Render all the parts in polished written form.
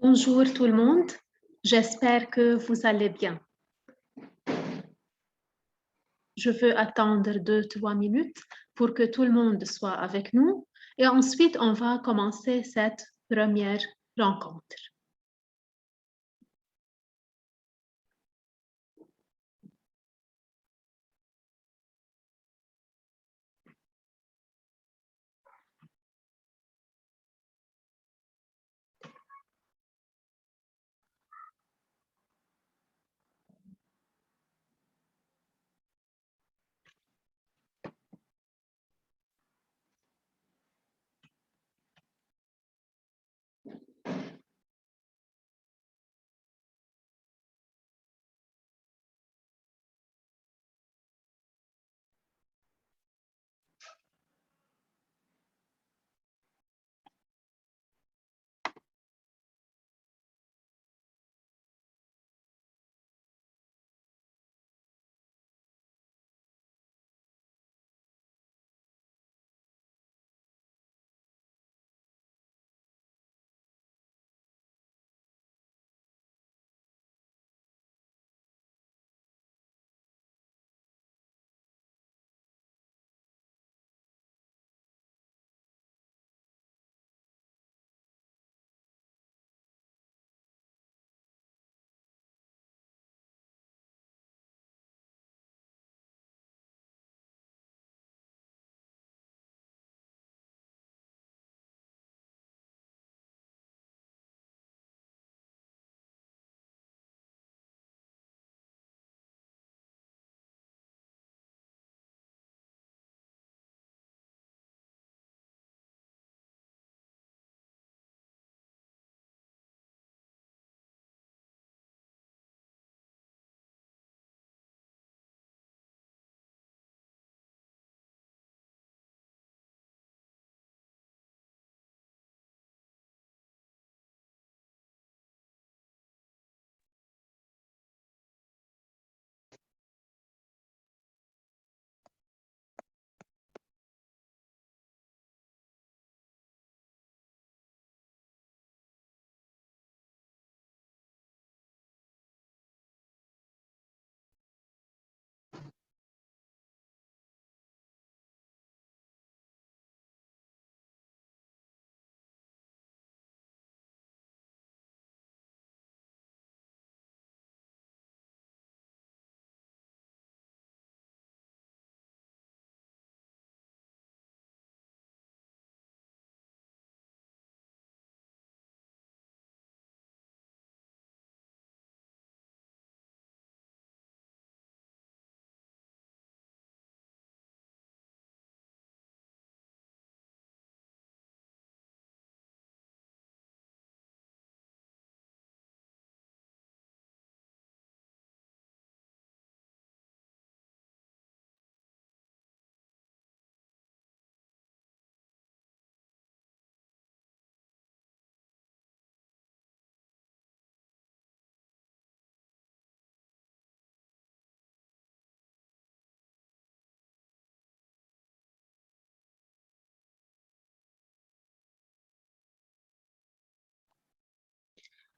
Bonjour tout le monde, j'espère que vous allez bien. Je veux attendre 2-3 minutes pour que tout le monde soit avec nous et ensuite on va commencer cette première rencontre.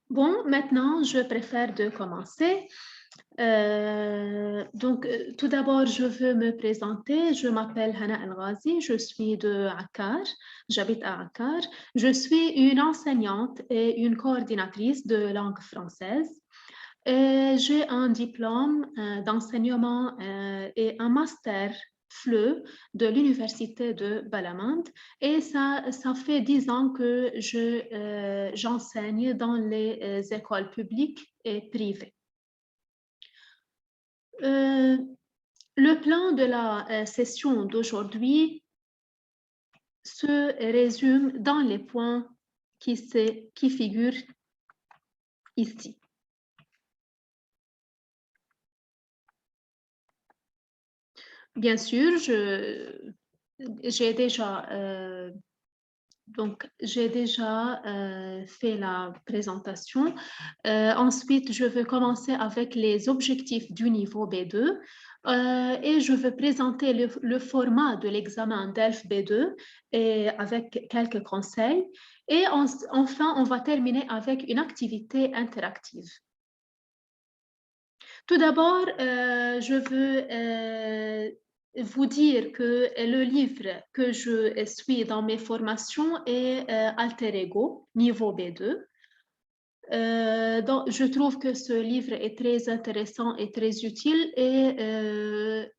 Bon, maintenant je préfère de commencer. Tout d'abord, je veux me présenter. Je m'appelle Hana El-Ghazi, je suis de Akkar, j'habite à Akkar. Je suis une enseignante et une coordinatrice de langue française. J'ai un diplôme d'enseignement et un master FLE de l'université de Balamand et ça fait 10 ans que j'enseigne dans les écoles publiques et privées. Le plan de la session d'aujourd'hui se résume dans les points qui figurent ici. Bien sûr, j'ai déjà fait la présentation. Ensuite, je vais commencer avec les objectifs du niveau B2. Et je vais présenter le format de l'examen DELF B2 et avec quelques conseils. Et enfin, on va terminer avec une activité interactive. Tout d'abord, je veux vous dire que le livre que je suis dans mes formations est Alter Ego, niveau B2. Donc, je trouve que ce livre est très intéressant et très utile et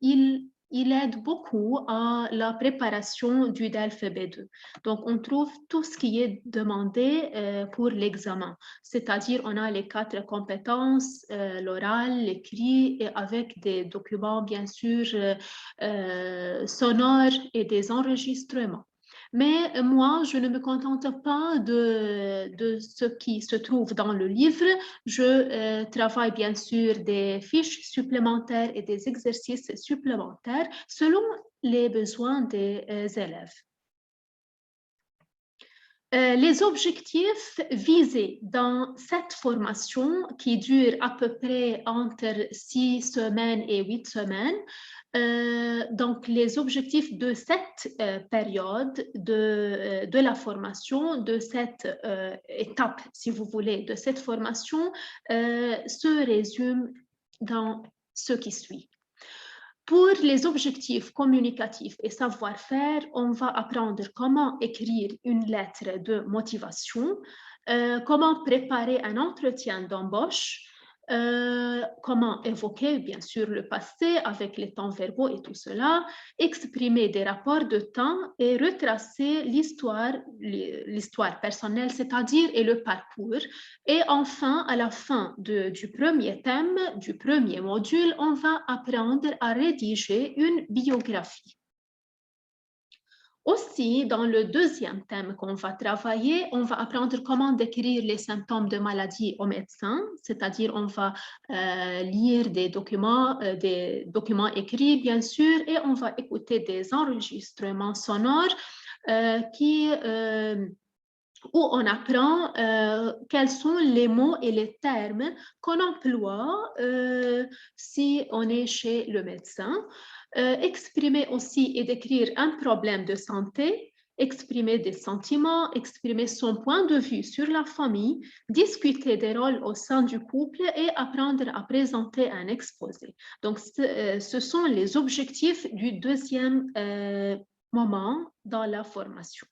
il aide beaucoup à la préparation du DELF B2. Donc, on trouve tout ce qui est demandé pour l'examen, c'est-à-dire on a les 4 compétences, l'oral, l'écrit et avec des documents bien sûr sonores et des enregistrements. Mais moi, je ne me contente pas de ce qui se trouve dans le livre. Je travaille bien sûr des fiches supplémentaires et des exercices supplémentaires selon les besoins des élèves. Les objectifs visés dans cette formation qui dure à peu près entre 6 semaines et 8 semaines, donc les objectifs de cette période de la formation, de cette étape, si vous voulez, de cette formation, se résument dans ce qui suit. Pour les objectifs communicatifs et savoir-faire, on va apprendre comment écrire une lettre de motivation, comment préparer un entretien d'embauche, comment évoquer bien sûr le passé avec les temps verbaux et tout cela, exprimer des rapports de temps et retracer l'histoire personnelle, c'est-à-dire et le parcours. Et enfin, à la fin du premier thème, du premier module, on va apprendre à rédiger une biographie. Aussi, dans le deuxième thème qu'on va travailler, on va apprendre comment décrire les symptômes de maladie au médecin, c'est-à-dire on va lire des documents écrits, bien sûr, et on va écouter des enregistrements sonores où on apprend quels sont les mots et les termes qu'on emploie si on est chez le médecin. Exprimer aussi et décrire un problème de santé, exprimer des sentiments, exprimer son point de vue sur la famille, discuter des rôles au sein du couple et apprendre à présenter un exposé. Donc, ce sont les objectifs du deuxième moment dans la formation.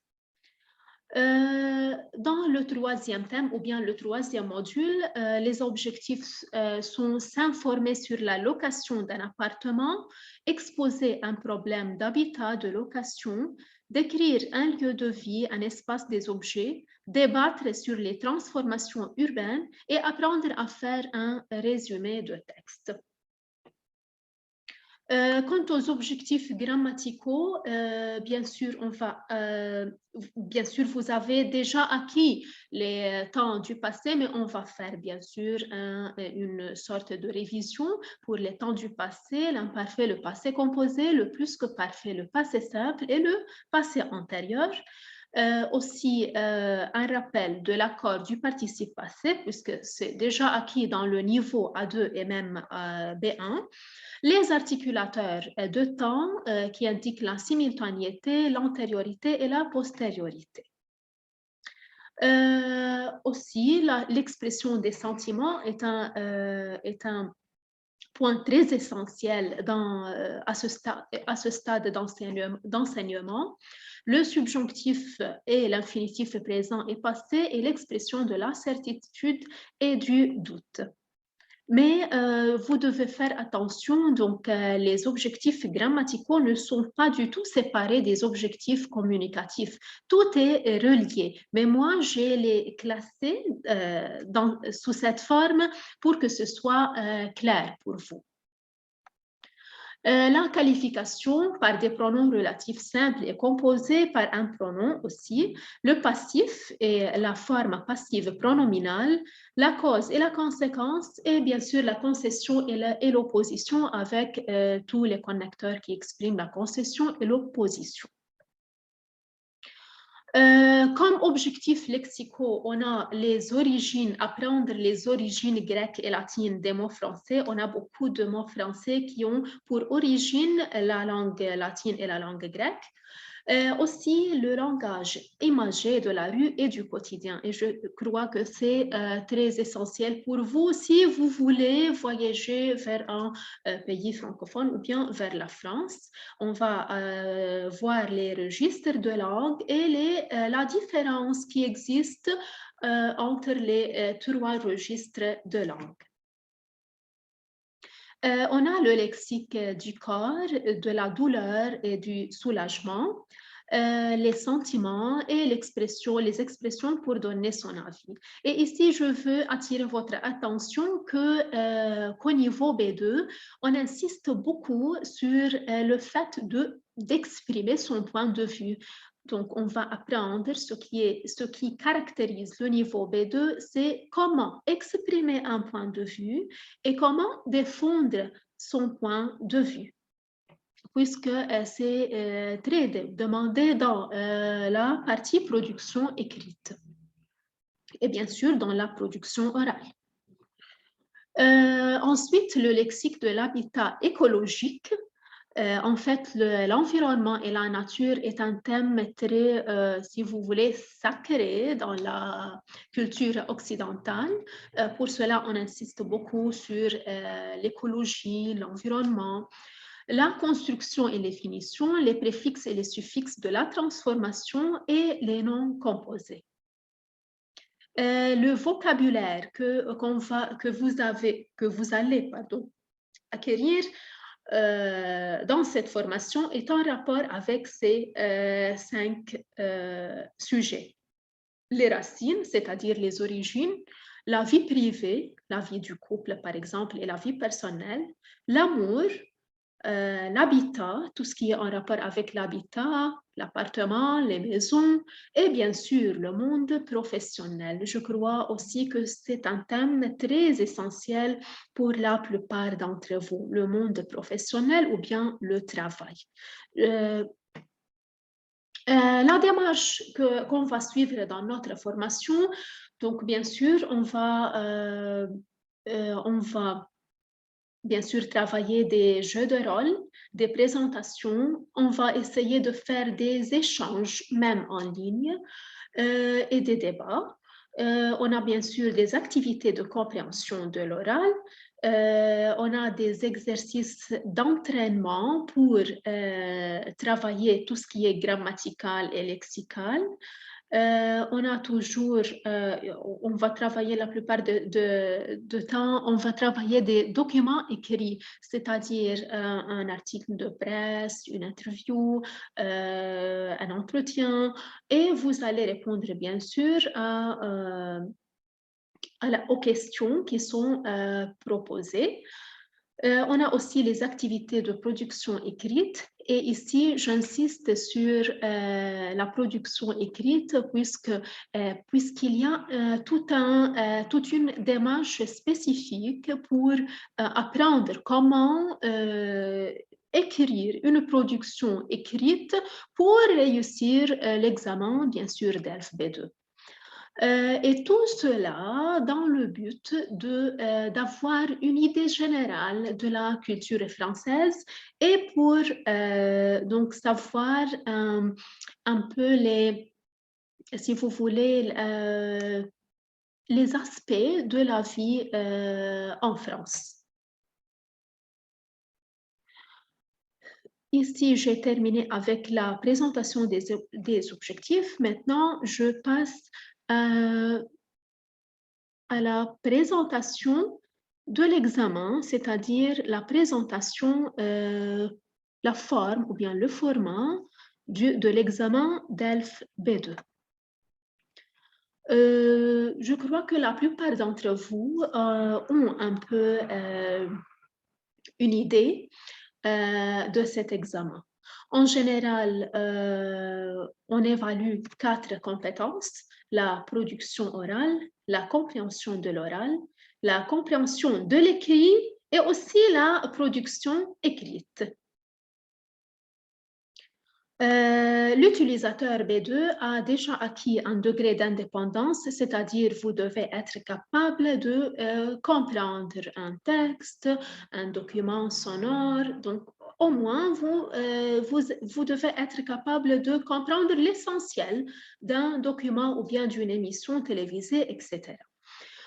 Dans le troisième thème ou bien le troisième module, les objectifs sont s'informer sur la location d'un appartement, exposer un problème d'habitat, de location, décrire un lieu de vie, un espace des objets, débattre sur les transformations urbaines et apprendre à faire un résumé de texte. Quant aux objectifs grammaticaux, bien sûr, vous avez déjà acquis les temps du passé, mais on va faire bien sûr une sorte de révision pour les temps du passé, l'imparfait, le passé composé, le plus que parfait, le passé simple et le passé antérieur. Aussi un rappel de l'accord du participe passé, puisque c'est déjà acquis dans le niveau A2 et même B1. Les articulateurs de temps qui indiquent la simultanéité, l'antériorité et la postériorité. Aussi, l'expression des sentiments est un point très essentiel à ce stade d'enseignement. Le subjonctif et l'infinitif présent et passé et l'expression de la certitude et du doute. Mais vous devez faire attention, donc les objectifs grammaticaux ne sont pas du tout séparés des objectifs communicatifs. Tout est relié, mais moi, j'ai les classés sous cette forme pour que ce soit clair pour vous. La qualification par des pronoms relatifs simples est composée par un pronom aussi, le passif et la forme passive pronominale, la cause et la conséquence et bien sûr la concession et l'opposition avec tous les connecteurs qui expriment la concession et l'opposition. Comme objectif lexicaux, on a les origines, apprendre les origines grecques et latines des mots français. On a beaucoup de mots français qui ont pour origine la langue latine et la langue grecque. Aussi le langage imagé de la rue et du quotidien. Et je crois que c'est très essentiel pour vous si vous voulez voyager vers un pays francophone ou bien vers la France. On va voir les registres de langue et la différence qui existe entre les trois registres de langue. On a le lexique du corps, de la douleur et du soulagement, les sentiments et les expressions pour donner son avis. Et ici, je veux attirer votre attention qu'au niveau B2, on insiste beaucoup sur le fait d'exprimer son point de vue. Donc, on va apprendre ce qui caractérise le niveau B2, c'est comment exprimer un point de vue et comment défendre son point de vue, puisque c'est très demandé dans la partie production écrite et bien sûr dans la production orale. Ensuite, le lexique de l'habitat écologique. En fait, l'environnement et la nature est un thème très, si vous voulez, sacré dans la culture occidentale. Pour cela, on insiste beaucoup sur l'écologie, l'environnement, la construction et les finitions, les préfixes et les suffixes de la transformation et les noms composés. Le vocabulaire que vous allez acquérir dans cette formation est en rapport avec ces 5 sujets. Les racines, c'est-à-dire les origines, la vie privée, la vie du couple par exemple, et la vie personnelle, l'amour, l'habitat, tout ce qui est en rapport avec l'habitat, l'appartement, les maisons et bien sûr le monde professionnel. Je crois aussi que c'est un thème très essentiel pour la plupart d'entre vous, le monde professionnel ou bien le travail. La démarche qu'on va suivre dans notre formation, donc bien sûr, on va bien sûr travailler des jeux de rôle, des présentations. On va essayer de faire des échanges, même en ligne, et des débats. On a bien sûr des activités de compréhension de l'oral. On a des exercices d'entraînement pour travailler tout ce qui est grammatical et lexical. On a toujours, on va travailler la plupart de temps, on va travailler des documents écrits, c'est-à-dire un article de presse, une interview, un entretien, et vous allez répondre bien sûr aux questions qui sont proposées. On a aussi les activités de production écrite et ici j'insiste sur la production écrite puisqu'il y a toute une démarche spécifique pour apprendre comment écrire une production écrite pour réussir l'examen bien sûr d'ELF B2. Et tout cela dans le but d'avoir une idée générale de la culture française et pour donc savoir un peu si vous voulez, les aspects de la vie en France. Ici, j'ai terminé avec la présentation des objectifs. Maintenant, je passe à la présentation de l'examen, c'est-à-dire la présentation, la forme ou bien le format de l'examen DELF B2. Je crois que la plupart d'entre vous ont un peu une idée de cet examen. En général, on évalue 4 compétences: la production orale, la compréhension de l'oral, la compréhension de l'écrit et aussi la production écrite. L'utilisateur B2 a déjà acquis un degré d'indépendance, c'est-à-dire vous devez être capable de comprendre un texte, un document sonore. Donc, au moins, vous devez être capable de comprendre l'essentiel d'un document ou bien d'une émission télévisée, etc.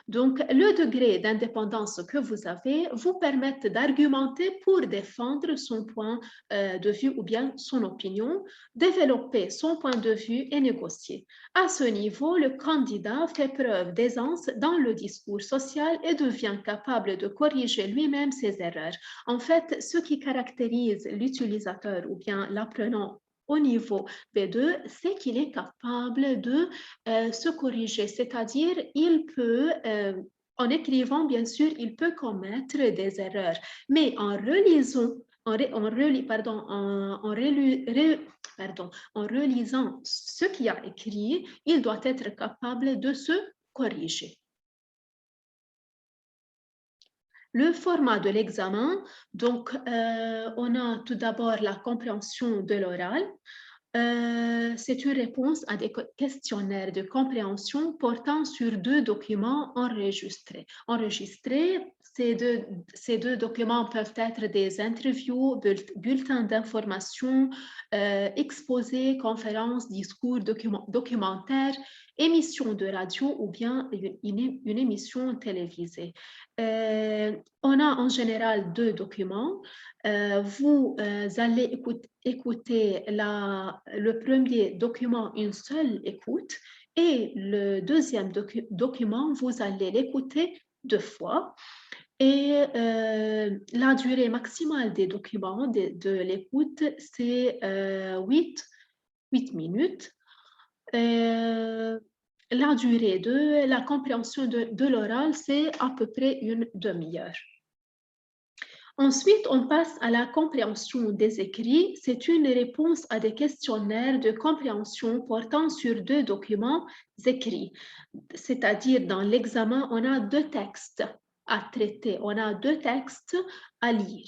Donc, le degré d'indépendance que vous avez vous permet d'argumenter pour défendre son point de vue ou bien son opinion, développer son point de vue et négocier. À ce niveau, le candidat fait preuve d'aisance dans le discours social et devient capable de corriger lui-même ses erreurs. En fait, ce qui caractérise l'utilisateur ou bien l'apprenant au niveau B2, c'est qu'il est capable de se corriger, c'est-à-dire il peut, en écrivant bien sûr, il peut commettre des erreurs, mais en relisant, en relisant ce qu'il a écrit, il doit être capable de se corriger. Le format de l'examen, donc on a tout d'abord la compréhension de l'oral. C'est une réponse à des questionnaires de compréhension portant sur 2 documents enregistrés. Ces deux documents peuvent être des interviews, bulletins d'information, exposés, conférences, discours, documentaires, émissions de radio ou bien une émission télévisée. On a en général 2 documents. Vous allez écouter le premier document une seule écoute et le deuxième document, vous allez l'écouter 2 fois. Et la durée maximale des documents de l'écoute, c'est 8 minutes. La durée de la compréhension de l'oral, c'est à peu près une demi-heure. Ensuite, on passe à la compréhension des écrits. C'est une réponse à des questionnaires de compréhension portant sur 2 documents écrits. C'est-à-dire, dans l'examen, on a 2 textes à traiter, on a 2 textes à lire.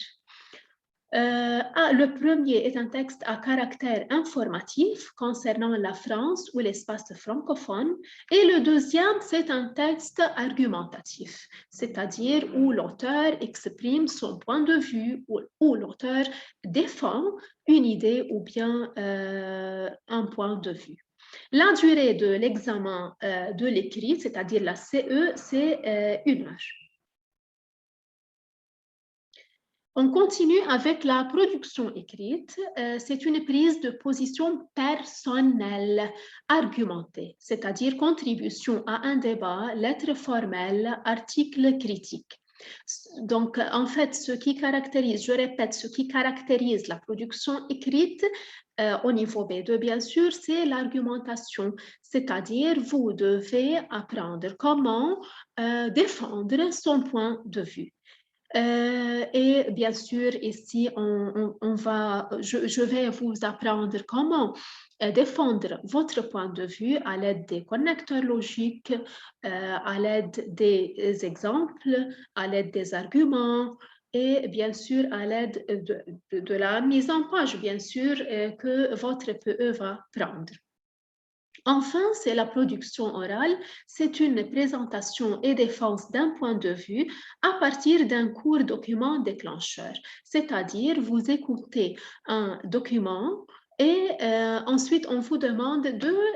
Le premier est un texte à caractère informatif concernant la France ou l'espace francophone et le deuxième, c'est un texte argumentatif, c'est-à-dire où l'auteur exprime son point de vue, où l'auteur défend une idée ou bien un point de vue. La durée de l'examen de l'écrit, c'est-à-dire la CE, c'est 1 heure. On continue avec la production écrite. C'est une prise de position personnelle, argumentée, c'est-à-dire contribution à un débat, lettre formelle, article critique. Donc, en fait, ce qui caractérise, je répète, ce qui caractérise la production écrite au niveau B2, bien sûr, c'est l'argumentation, c'est-à-dire vous devez apprendre comment défendre son point de vue. Et bien sûr, ici, je vais vous apprendre comment défendre votre point de vue à l'aide des connecteurs logiques, à l'aide des exemples, à l'aide des arguments et bien sûr à l'aide de la mise en page, bien sûr, que votre PE va prendre. Enfin, c'est la production orale. C'est une présentation et défense d'un point de vue à partir d'un court document déclencheur. C'est-à-dire, vous écoutez un document et ensuite, on vous demande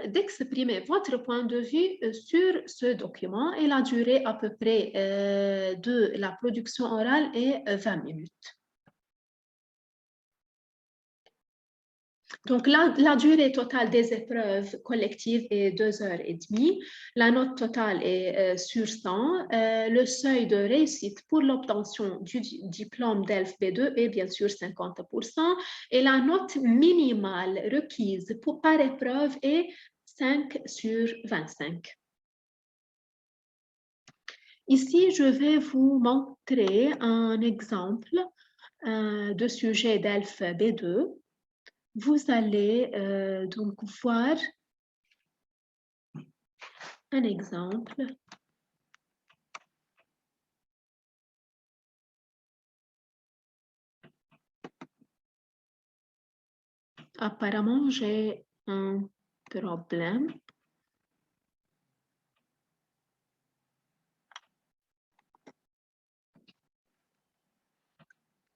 d'exprimer votre point de vue sur ce document et la durée à peu près de la production orale est 20 minutes. Donc, la durée totale des épreuves collectives est 2h30. La note totale est sur 100. Le seuil de réussite pour l'obtention du diplôme DELF B2 est bien sûr 50%. Et la note minimale requise par épreuve est 5 sur 25. Ici, je vais vous montrer un exemple de sujet DELF B2. Vous allez donc voir un exemple. Apparemment, j'ai un problème.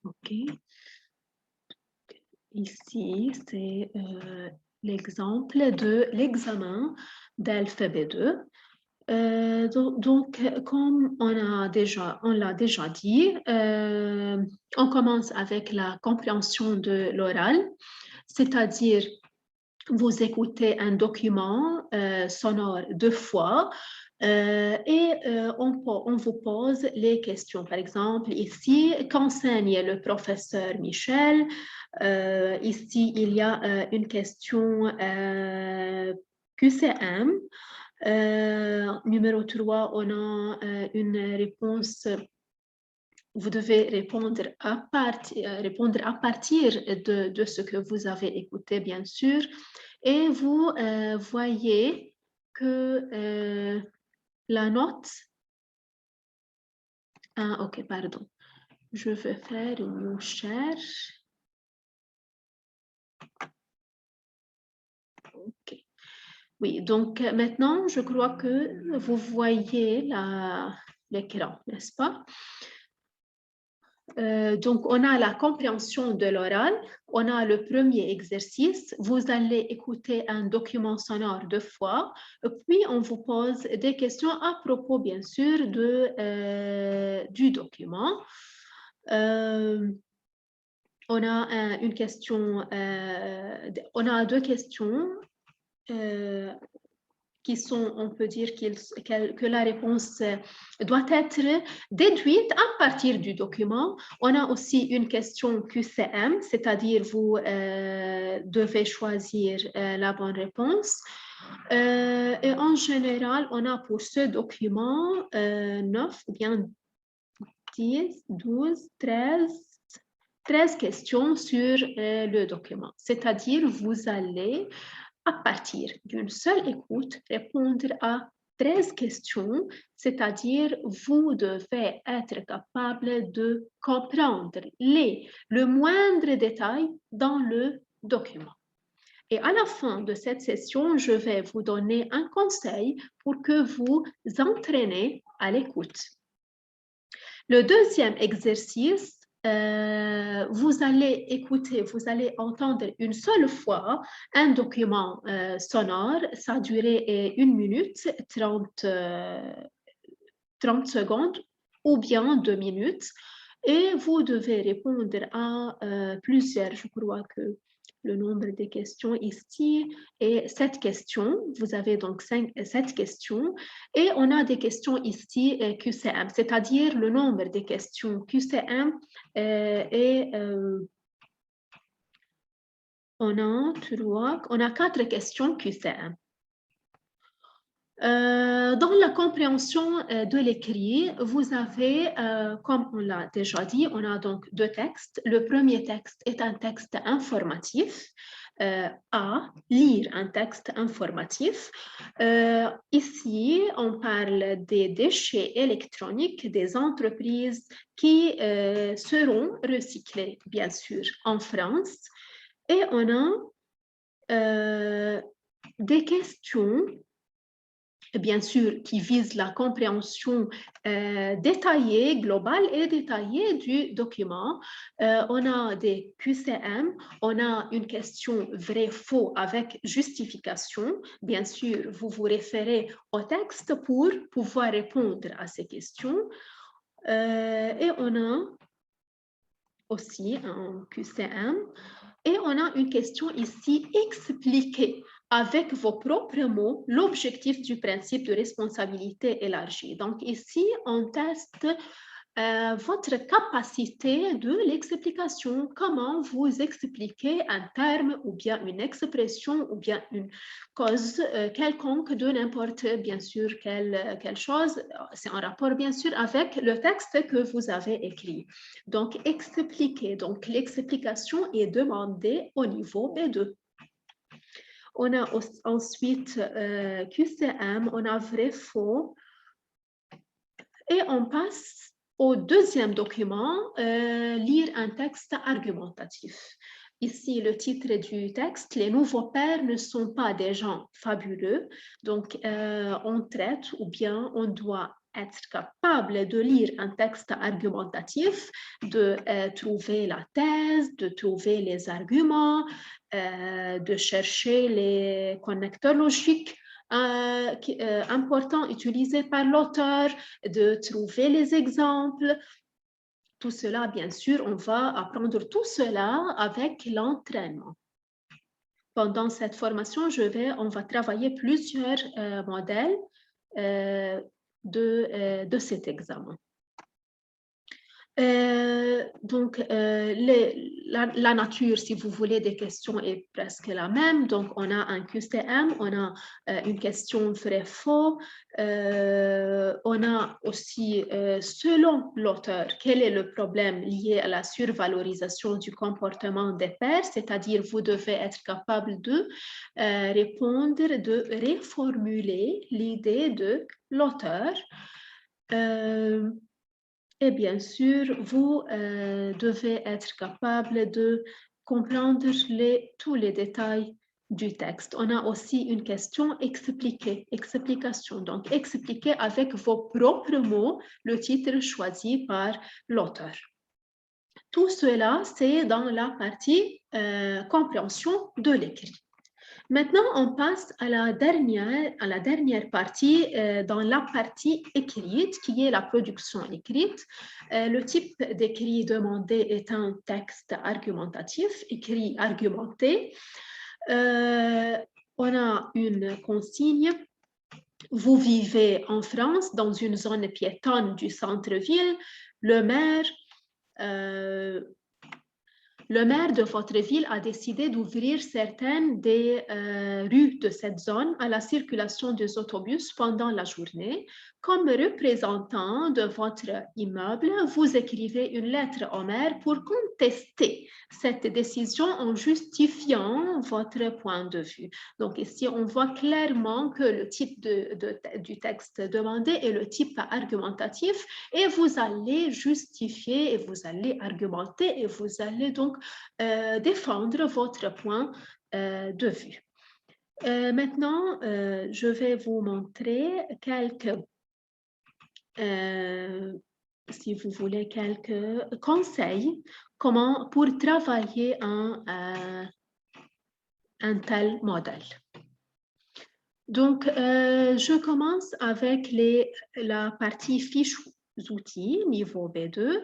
OK. Ici, c'est l'exemple de l'examen d'alphabet 2. Donc, comme on l'a déjà dit, on commence avec la compréhension de l'oral, c'est-à-dire vous écoutez un document sonore 2 fois et on vous pose les questions. Par exemple, ici, qu'enseigne le professeur Michel? Ici, il y a une question QCM. Numéro 3, on a une réponse. Vous devez répondre à partir de ce que vous avez écouté, bien sûr. Et vous voyez que la note... Ah, ok, pardon. Je vais faire une recherche. Ok. Oui, donc maintenant, je crois que vous voyez l'écran, n'est-ce pas? Donc, on a la compréhension de l'oral, on a le premier exercice, vous allez écouter un document sonore 2 fois, puis on vous pose des questions à propos, bien sûr, du document. On a une question, on a 2 questions qui sont, on peut dire que la réponse doit être déduite à partir du document. On a aussi une question QCM, c'est-à-dire vous devez choisir la bonne réponse. Et en général, on a pour ce document 9 ou bien 10, 12, 13 questions sur le document. C'est-à-dire, vous allez à partir d'une seule écoute, répondre à 13 questions, c'est-à-dire vous devez être capable de comprendre le moindre détail dans le document. Et à la fin de cette session, je vais vous donner un conseil pour que vous entraînez à l'écoute. Le deuxième exercice, vous allez écouter, vous allez entendre une seule fois un document sonore. Sa durée est 1 minute 30 secondes ou bien 2 minutes. Et vous devez répondre à plusieurs, je crois que le nombre des questions ici est 7 questions. Vous avez donc 7 questions. Et on a des questions ici QCM, c'est-à-dire le nombre des questions QCM est... on a 4 questions QCM. Dans la compréhension de l'écrit, vous avez, comme on l'a déjà dit, on a donc 2 textes. Le premier texte est un texte informatif. À lire un texte informatif. Ici, on parle des déchets électroniques des entreprises qui seront recyclés, bien sûr, en France. Et on a des questions bien sûr, qui vise la compréhension détaillée, globale et détaillée du document. On a des QCM, on a une question vrai-faux avec justification. Bien sûr, vous vous référez au texte pour pouvoir répondre à ces questions. Et on a aussi un QCM. Et on a une question ici, expliquer avec vos propres mots l'objectif du principe de responsabilité élargie. Donc ici, on teste votre capacité de l'explication, comment vous expliquez un terme ou bien une expression ou bien une cause quelconque de n'importe, bien sûr, quelle chose. C'est en rapport, bien sûr, avec le texte que vous avez écrit. Donc, expliquer. Donc, l'explication est demandée au niveau B2. On a ensuite QCM, on a vrai-faux. Et on passe au deuxième document, lire un texte argumentatif. ici le titre du texte, les nouveaux pères ne sont pas des gens fabuleux, donc on traite ou bien on doit être capable de lire un texte argumentatif, de trouver la thèse, de trouver les arguments, de chercher les connecteurs logiques importants utilisés par l'auteur, de trouver les exemples. Tout cela, bien sûr, on va apprendre tout cela avec l'entraînement. Pendant cette formation, on va travailler plusieurs modèles de cet examen. Donc, la nature, si vous voulez, des questions est presque la même. Donc, on a un QCM, on a une question vrai-faux. On a aussi, selon l'auteur, quel est le problème lié à la survalorisation du comportement des pairs, c'est-à-dire vous devez être capable de répondre, de reformuler l'idée de l'auteur. Et bien sûr, vous devez être capable de comprendre tous les détails du texte. On a aussi une question explication. Donc, expliquer avec vos propres mots le titre choisi par l'auteur. Tout cela, c'est dans la partie compréhension de l'écrit. Maintenant, on passe à la dernière partie, dans la partie écrite, qui est la production écrite. Le type d'écrit demandé est un texte argumentatif, écrit argumenté. On a une consigne. Vous vivez en France, dans une zone piétonne du centre-ville. Le maire de votre ville a décidé d'ouvrir certaines des rues de cette zone à la circulation des autobus pendant la journée. Comme représentant de votre immeuble, vous écrivez une lettre au maire pour contester cette décision en justifiant votre point de vue. Donc ici, on voit clairement que le type du texte demandé est le type argumentatif et vous allez justifier et vous allez argumenter et vous allez donc défendre votre point de vue. Maintenant, je vais vous montrer si vous voulez, quelques conseils pour travailler un tel modèle. Donc, je commence avec la partie fiches outils, niveau B2.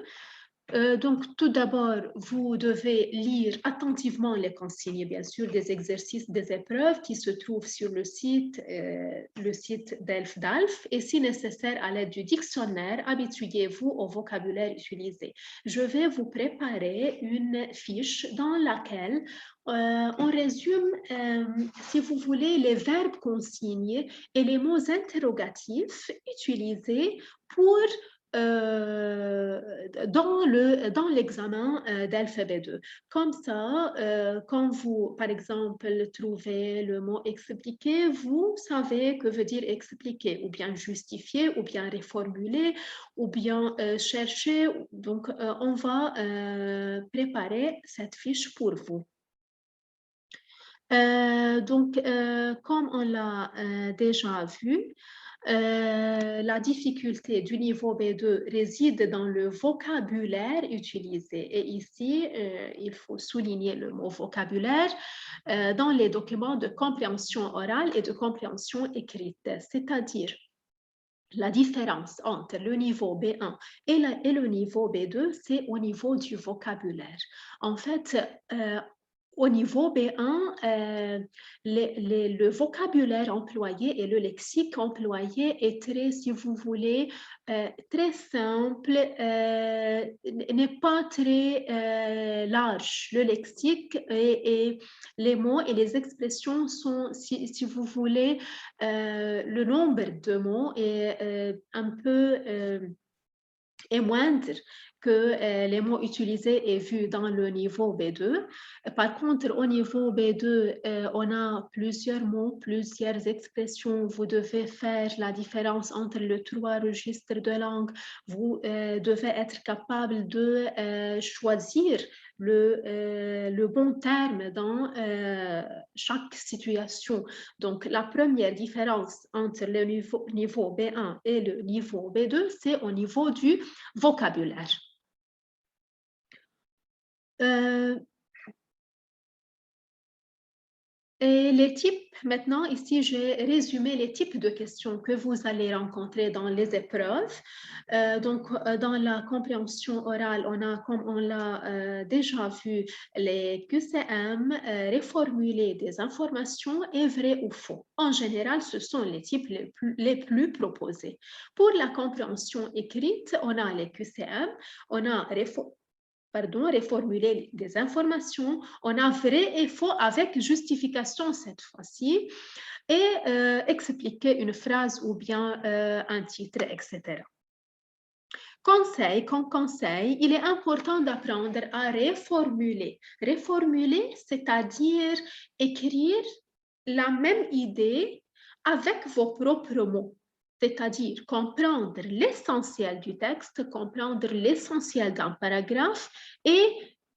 Donc, tout d'abord, vous devez lire attentivement les consignes, bien sûr, des exercices, des épreuves qui se trouvent sur le site d'ELF-DALF et si nécessaire, à l'aide du dictionnaire, habituez-vous au vocabulaire utilisé. Je vais vous préparer une fiche dans laquelle on résume, si vous voulez, les verbes consignes et les mots interrogatifs utilisés pour dans l'examen d'alphabet 2. Comme ça, quand vous, par exemple, trouvez le mot expliquer, vous savez que veut dire expliquer, ou bien justifier, ou bien reformuler, ou bien chercher. Donc, on va préparer cette fiche pour vous. Donc, comme on l'a déjà vu, la difficulté du niveau B2 réside dans le vocabulaire utilisé. Et ici, il faut souligner le mot vocabulaire dans les documents de compréhension orale et de compréhension écrite, c'est-à-dire la différence entre le niveau B1 et le niveau B2, c'est au niveau du vocabulaire. En fait, au niveau B1, le vocabulaire employé et le lexique employé est très, si vous voulez, très simple, n'est pas très large. Le lexique et les mots et les expressions sont, si vous voulez, le nombre de mots est un peu est moindre que les mots utilisés et vus dans le niveau B2. Par contre, au niveau B2, on a plusieurs mots, plusieurs expressions. Vous devez faire la différence entre les 3 registres de langue. Vous devez être capable de choisir le bon terme dans chaque situation. Donc, la première différence entre le niveau B1 et le niveau B2, c'est au niveau du vocabulaire. Et les types, maintenant, ici, j'ai résumé les types de questions que vous allez rencontrer dans les épreuves. Dans la compréhension orale, on a, comme on l'a déjà vu, les QCM, reformuler des informations et vrai ou faux. En général, ce sont les types les plus proposés. Pour la compréhension écrite, on a les QCM, on a reformuler des informations, on a vrai et faux avec justification cette fois-ci, et expliquer une phrase ou bien un titre, etc. Comme conseil, il est important d'apprendre à reformuler. Reformuler, c'est-à-dire écrire la même idée avec vos propres mots. C'est-à-dire comprendre l'essentiel du texte, comprendre l'essentiel d'un paragraphe et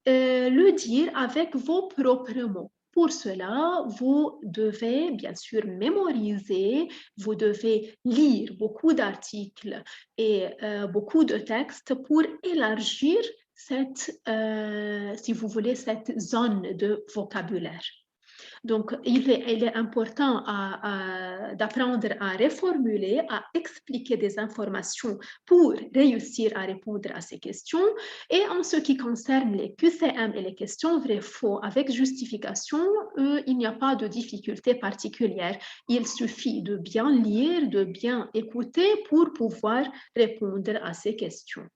le dire avec vos propres mots. Pour cela, vous devez bien sûr mémoriser, vous devez lire beaucoup d'articles et beaucoup de textes pour élargir cette, si vous voulez, cette zone de vocabulaire. Donc, il est important d'apprendre à reformuler, à expliquer des informations pour réussir à répondre à ces questions. Et en ce qui concerne les QCM et les questions vraies-faux avec justification, il n'y a pas de difficulté particulière. Il suffit de bien lire, de bien écouter pour pouvoir répondre à ces questions.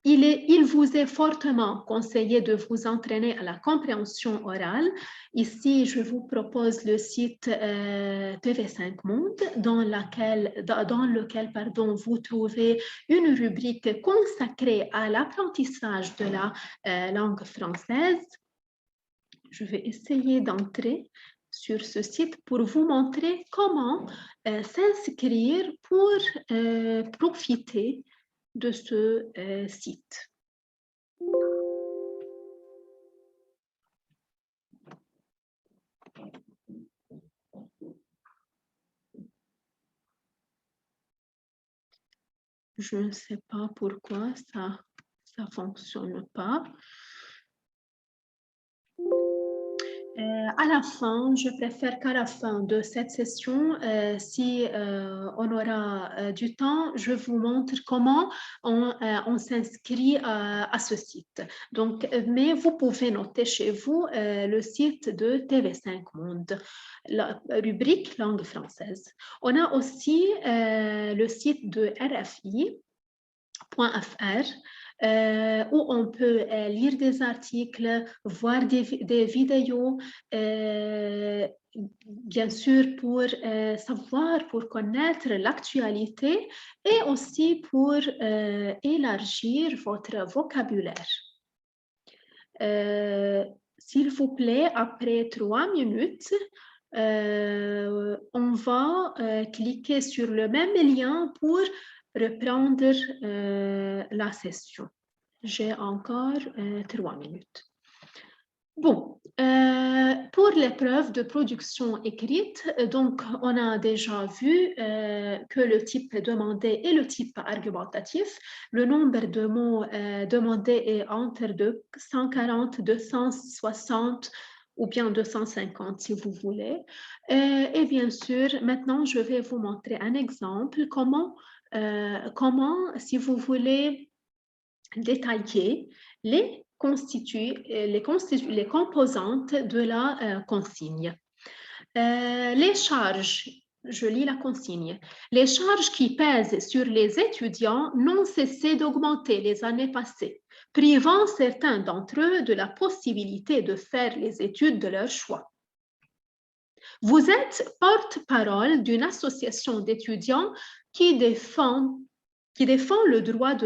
Il vous est fortement conseillé de vous entraîner à la compréhension orale. Ici, je vous propose le site TV5 Monde dans lequel vous trouvez une rubrique consacrée à l'apprentissage de la langue française. Je vais essayer d'entrer sur ce site pour vous montrer comment s'inscrire pour profiter de ce site. Je ne sais pas pourquoi ça ne fonctionne pas. À la fin, je préfère qu'à la fin de cette session, si on aura du temps, je vous montre comment on s'inscrit à ce site. Donc, mais vous pouvez noter chez vous le site de TV5 Monde, la rubrique langue française. On a aussi le site de RFI.fr, où on peut lire des articles, voir des vidéos, bien sûr pour savoir, pour connaître l'actualité et aussi pour élargir votre vocabulaire. S'il vous plaît, après 3 minutes, on va cliquer sur le même lien pour reprendre la session. J'ai encore 3 minutes. Bon, pour l'épreuve de production écrite, donc on a déjà vu que le type demandé est le type argumentatif. Le nombre de mots demandés est entre 240, 260 ou bien 250 si vous voulez. Et bien sûr, maintenant je vais vous montrer un exemple comment, si vous voulez détailler les composantes de la consigne. Les charges, je lis la consigne. Les charges qui pèsent sur les étudiants n'ont cessé d'augmenter les années passées, privant certains d'entre eux de la possibilité de faire les études de leur choix. Vous êtes porte-parole d'une association d'étudiants qui défend le droit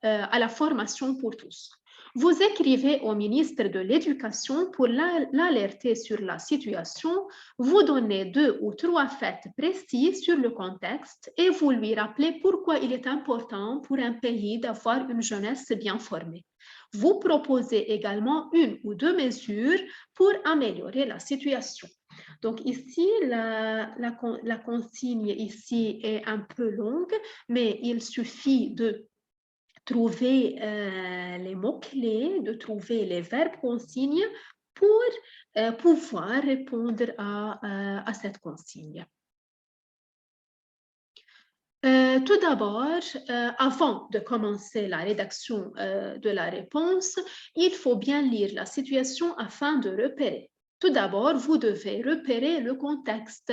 à la formation pour tous. Vous écrivez au ministre de l'Éducation pour l'alerter sur la situation, vous donnez 2 ou 3 faits précis sur le contexte et vous lui rappelez pourquoi il est important pour un pays d'avoir une jeunesse bien formée. Vous proposez également 1 ou 2 mesures pour améliorer la situation. Donc ici, la consigne ici est un peu longue, mais il suffit de trouver les mots-clés, de trouver les verbes consignes pour pouvoir répondre à cette consigne. Tout d'abord, avant de commencer la rédaction de la réponse, il faut bien lire la situation afin de repérer. Tout d'abord, vous devez repérer le contexte.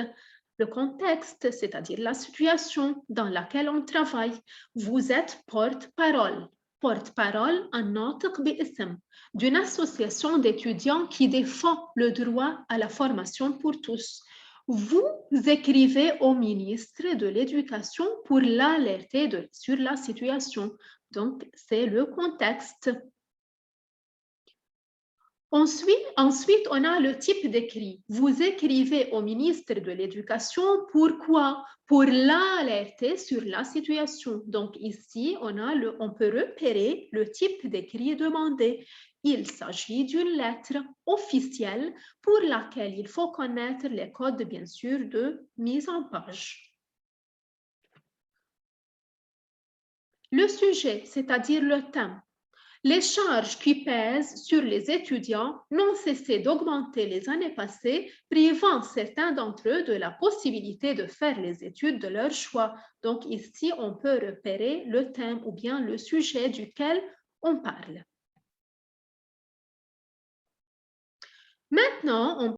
Le contexte, c'est-à-dire la situation dans laquelle on travaille. Vous êtes porte-parole. Porte-parole en ناطق باسم d'une association d'étudiants qui défend le droit à la formation pour tous. Vous écrivez au ministre de l'Éducation pour l'alerter sur la situation. Donc, c'est le contexte. Ensuite, on a le type d'écrit. Vous écrivez au ministre de l'Éducation pourquoi? Pour l'alerter sur la situation. Donc ici, on peut repérer le type d'écrit demandé. Il s'agit d'une lettre officielle pour laquelle il faut connaître les codes, bien sûr, de mise en page. Le sujet, c'est-à-dire le thème. Les charges qui pèsent sur les étudiants n'ont cessé d'augmenter les années passées, privant certains d'entre eux de la possibilité de faire les études de leur choix. Donc ici, on peut repérer le thème ou bien le sujet duquel on parle. Maintenant, on